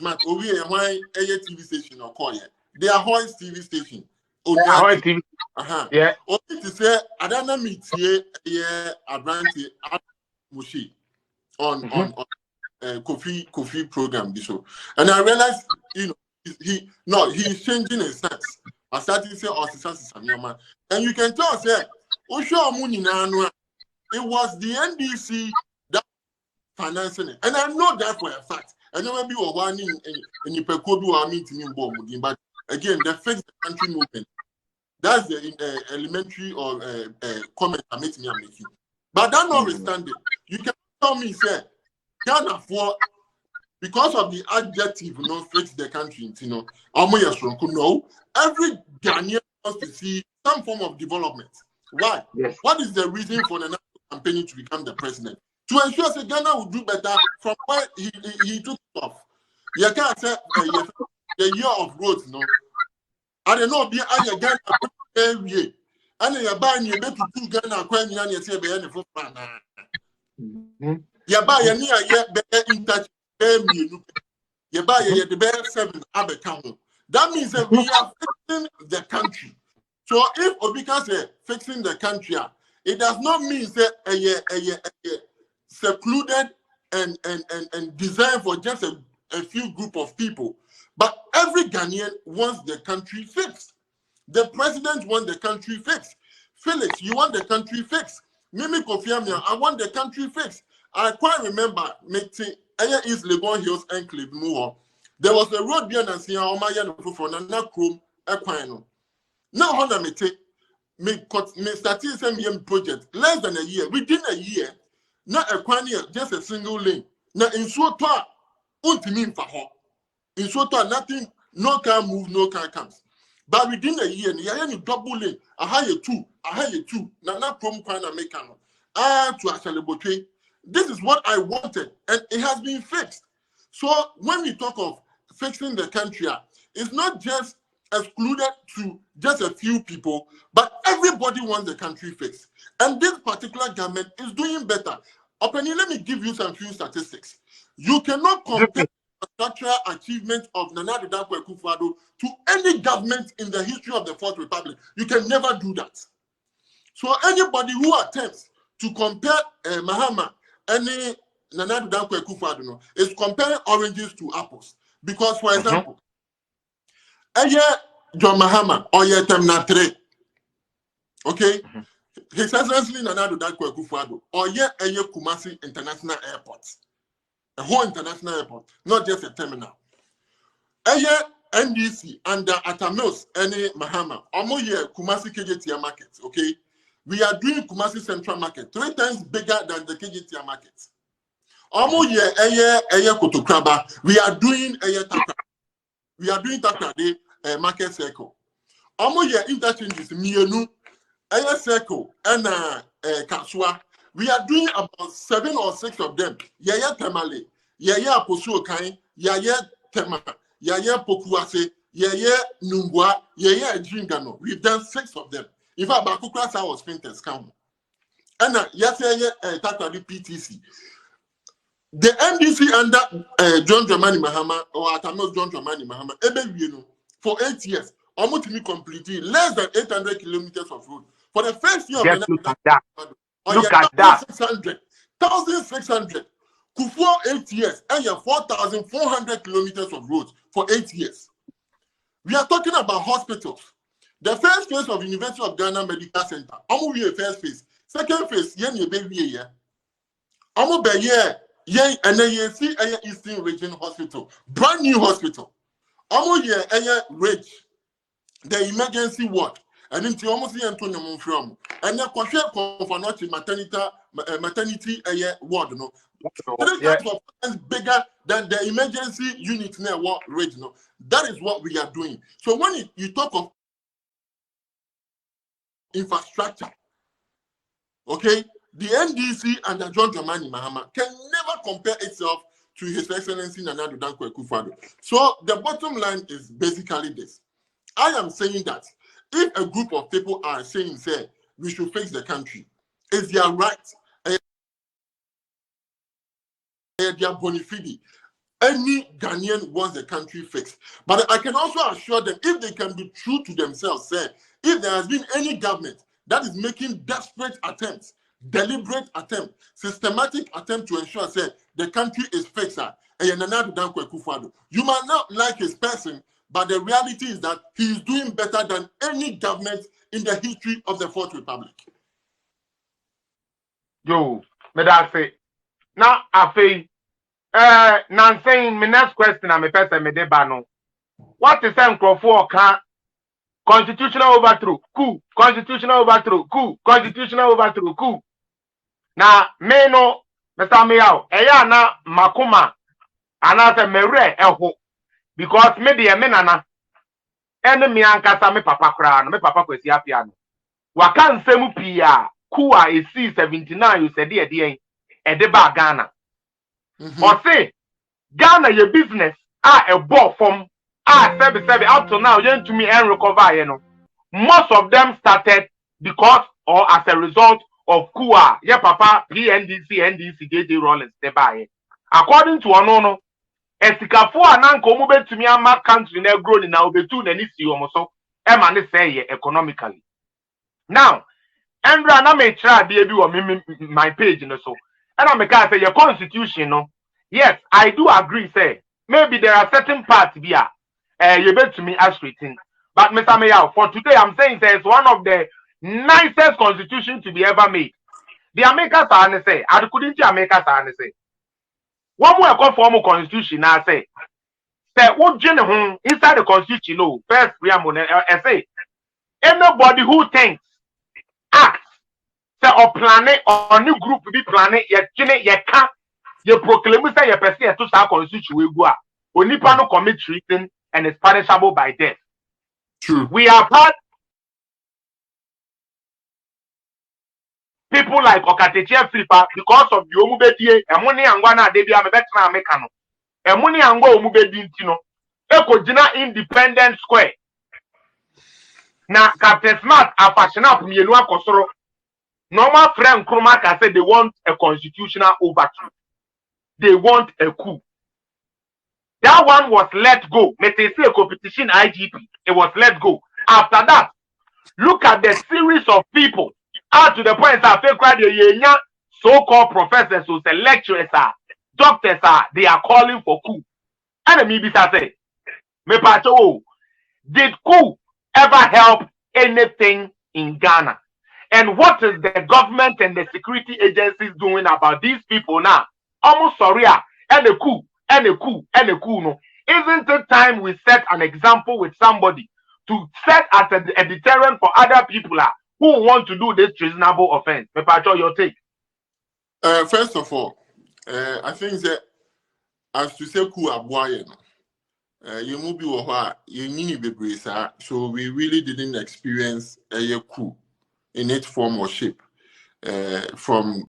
smart. Obi why a TV station or call it. They are Hoist TV station. Hoist TV. Yeah. Only to say I don't know meet here a branch Mushi on Kofi program this show. And I realized, you know, he's changing his stance. I started to say and you can tell say it was the NDC that financing it. And I know that for a fact. I never be one in Pekodu meeting in but again, the fix the country movement. That's the elementary or comment I'm making. But that notwithstanding, you can tell me, say, can't afford because of the adjective, fix the country, no. Every Ghanaian wants to see some form of development. Why? Yes. What is the reason for the national campaign to become the president? To ensure that Ghana will do better from where he took off. You can't say the year of growth, no. I don't know, be a Ghana every and you're buying your baby to Ghana, when you say, be any for fun. You buy a near yet better in touch, you buy the bear 7 Abercount. That means that we are fixing the country. So if Obika say fixing the country, it does not mean that a secluded and designed for just a few group of people. But every Ghanaian wants the country fixed. The president wants the country fixed. Felix, you want the country fixed. Mimi Kofiamia, I want the country fixed. I quite remember meeting East Legon Hills Enclave Moore. There was a road behind and see how my young for Nana Chrome Equino. Now, Honda me take me started some project less than a year. Within a year, not a quania, just a single lane. Now, in Swata, ultimate for her. In Swata, nothing, no car move, no car comes. But within a year, you have a double lane. I hire two. Nana Chrome Quina Mecano. To actually bouquet. This is what I wanted, and it has been fixed. So when we talk of fixing the country, it's not just excluded to just a few people, but everybody wants the country fixed. And this particular government is doing better. Opinion, let me give you some few statistics. You cannot compare the structural achievement of Nana Addo Akufo to any government in the history of the Fourth Republic. You can never do that. So anybody who attempts to compare Mahama and Nana Addo Akufo is comparing oranges to apples. Because, for example, John Mahama or Terminal 3, okay? His Excellency Nana Addo Akufo or Kumasi International Airport, a whole international airport, not just a terminal. NDC under Atamils and Mahama, almost Kumasi KJTR market, okay? We are doing Kumasi Central Market 3 times bigger than the KJTR market. Almost Kotokraba, we are doing Takra. We are doing Takra the market circle. Almost interchanges Mienu, circle and Kaswa. We are doing about 7 or 6 of them. Yaya Tamale, Yaya Posuokai, Yaya Tema, Yaya Pokuase, Yaya Nungwa, Yaya Jingano. We've done 6 of them. In fact, Bakukras was Fintech count. And yes, Takra the PTC. The NDC under John Dramani Mahama or Atamils John Dramani Mahama, for 8 years, almost completely less than 800 kilometers of road. For the first year of look at that. Look at that. 1,600. Kufo 8 years, and you have 4,400 kilometers of roads for 8 years. We are talking about hospitals. The first phase of University of Ghana Medical Center, I'm going to first phase. Second phase, you baby here. I'm going to be and then you see Eastern Region Hospital, brand new hospital. I'm going to Ridge, the emergency ward. And then you almost see Antonio Monfram. And then Kwashe maternity ward, no. 3 times bigger than the emergency unit near what Ridge, no. That is what we are doing. So when you talk of infrastructure, okay, the NDC and the John Dramani Mahama can never compare itself to His Excellency Nana Addo Akufo. So the bottom line is basically this. I am saying that if a group of people are saying, say, we should fix the country, it's their right, their bona fide. Any Ghanaian wants the country fixed. But I can also assure them, if they can be true to themselves, say, if there has been any government that is making desperate attempts, deliberate attempt, systematic attempt to ensure, say, the country is fixed, you might not like his person, but the reality is that he is doing better than any government in the history of the Fourth Republic. Yo, me that say. Now, I feel, now saying my next question, I'm a person, me de bano. What is Akufo can constitutional overthrow? Coup, constitutional overthrow, coup, constitutional overthrow, coup. Now, me no, Mr. Miao, eya na makuma, anase mere eho, because me de me nana, ene mi ankasa me papa kra, me papa kwesi apiano. Waka nsemu pia, coup a esi 79 you said e ba Ghana. Or say Ghana your business a bought from seven up to now you to me and recover, you know. Most of them started because or as a result of KUA, yeah, papa, NDC, JD Rollins, they buy. According to Anono, Esikafo Ananko move to me and my country now growing now be two and issue almost so Emma say economically. Now, Andrew, I may try baby or my page in the so. And I make say your constitution, no. Yes, I do agree, say maybe there are certain parts here you bet to me as written. But Mr. Mayor, for today, I'm saying that it's one of the nicest constitutions to be ever made. The Americans are say, I couldn't Americans are say. One more conform constitution, I say what general inside the constitution, no, first preamble, I say anybody who thinks, acts, say or planet or new group be planet, yet can't. You proclaim say you person to start constitution we go. Only no commit treason and is punishable by death. True. We have had people like Okateche Flipper because of the Omubedie, Emuni Angwana Debia Mebetra Mekano, Emuni Ango Omubedi Tino, Ekojina Independent Square. Now, Captain Smart are passionate from Yenua Kosoro. Normal friend Krumaka said they want a constitutional overthrow. They want a coup. That one was let go. Metese a competition IGP. It was let go. After that, look at the series of people out to the point that so-called professors, who say lecturers are, doctors are, they are calling for coup. And me say, me pacho, did coup ever help anything in Ghana? And what is the government and the security agencies doing about these people now? Almost sorry, and a coup, and a coup, and a coup. No, isn't it time we set an example with somebody to set as a deterrent for other people who want to do this treasonable offense? Mepacho, your take. First of all, I think that as to say coup aboye, you move you need be brace, so we really didn't experience a coup in its form or shape from